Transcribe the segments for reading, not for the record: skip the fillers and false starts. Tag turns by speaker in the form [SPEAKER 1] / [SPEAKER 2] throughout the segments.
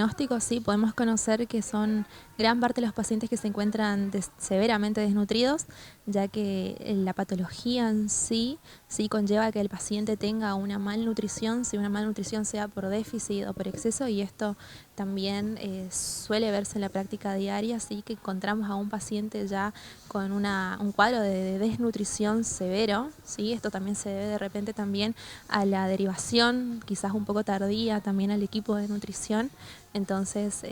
[SPEAKER 1] diagnóstico sí podemos conocer que son gran parte de los pacientes que se encuentran severamente desnutridos, ya que la patología en sí conlleva que el paciente tenga una malnutrición, si una malnutrición sea por déficit o por exceso, y esto también suele verse en la práctica diaria, sí que encontramos a un paciente ya con un cuadro de desnutrición severo, ¿sí? Esto también se debe de repente también a la derivación, quizás un poco tardía también al equipo de nutrición. Entonces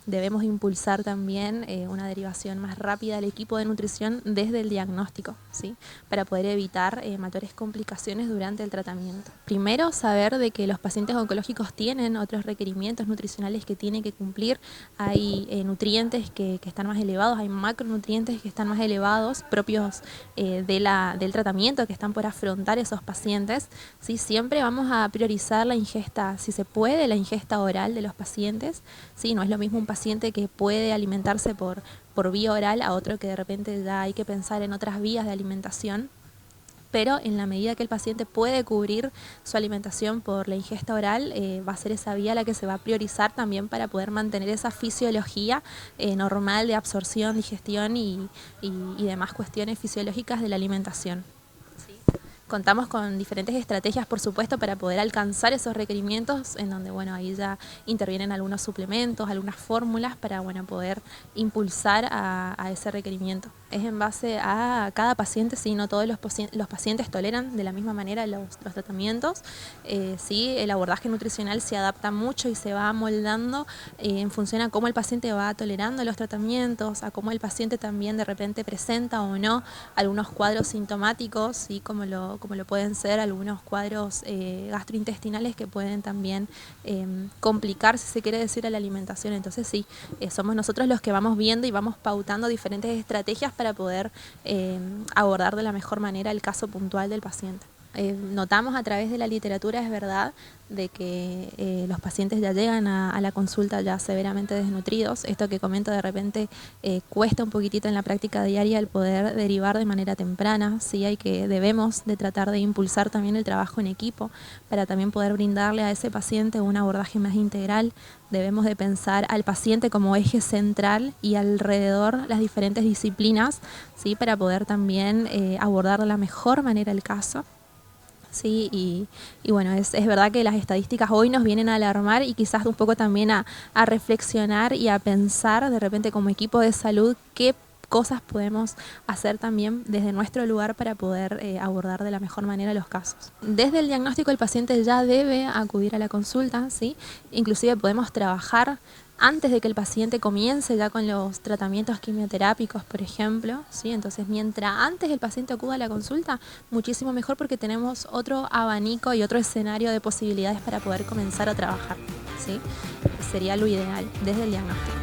[SPEAKER 1] debemos impulsar también una derivación más rápida al equipo de nutrición desde el diagnóstico, ¿sí? Para poder evitar mayores complicaciones durante el tratamiento. Primero, saber de que los pacientes oncológicos tienen otros requerimientos nutricionales que tienen que cumplir. Hay nutrientes que están más elevados, hay macronutrientes que están más elevados, propios del tratamiento, que están por afrontar esos pacientes, ¿sí? Siempre vamos a priorizar la ingesta, si se puede, la ingesta oral de los pacientes, ¿sí? No es lo mismo un paciente que puede alimentarse por vía oral a otro que de repente ya hay que pensar en otras vías de alimentación. Pero en la medida que el paciente puede cubrir su alimentación por la ingesta oral, va a ser esa vía la que se va a priorizar también para poder mantener esa fisiología normal de absorción, digestión y demás cuestiones fisiológicas de la alimentación. Contamos con diferentes estrategias, por supuesto, para poder alcanzar esos requerimientos, en donde, bueno, ahí ya intervienen algunos suplementos, algunas fórmulas para, bueno, poder impulsar a ese requerimiento. Es en base a cada paciente, sí, no todos los pacientes toleran de la misma manera los tratamientos. Sí, el abordaje nutricional se adapta mucho y se va amoldando en función a cómo el paciente va tolerando los tratamientos, a cómo el paciente también de repente presenta o no algunos cuadros sintomáticos, ¿sí? Como lo pueden ser algunos cuadros gastrointestinales que pueden también complicar, si se quiere decir, a la alimentación. Entonces sí, somos nosotros los que vamos viendo y vamos pautando diferentes estrategias para poder abordar de la mejor manera el caso puntual del paciente. Notamos a través de la literatura, es verdad, de que los pacientes ya llegan a la consulta ya severamente desnutridos. Esto que comento de repente cuesta un poquitito en la práctica diaria el poder derivar de manera temprana. Sí, debemos de tratar de impulsar también el trabajo en equipo para también poder brindarle a ese paciente un abordaje más integral. Debemos de pensar al paciente como eje central y alrededor las diferentes disciplinas, ¿sí? Para poder también abordar de la mejor manera el caso. Sí, y bueno, es verdad que las estadísticas hoy nos vienen a alarmar y quizás un poco también a reflexionar y a pensar de repente como equipo de salud qué cosas podemos hacer también desde nuestro lugar para poder abordar de la mejor manera los casos. Desde el diagnóstico el paciente ya debe acudir a la consulta, ¿sí? Inclusive podemos trabajar antes de que el paciente comience ya con los tratamientos quimioterápicos, por ejemplo, ¿sí? Entonces, mientras antes el paciente acuda a la consulta, muchísimo mejor porque tenemos otro abanico y otro escenario de posibilidades para poder comenzar a trabajar, ¿sí? Sería lo ideal desde el diagnóstico.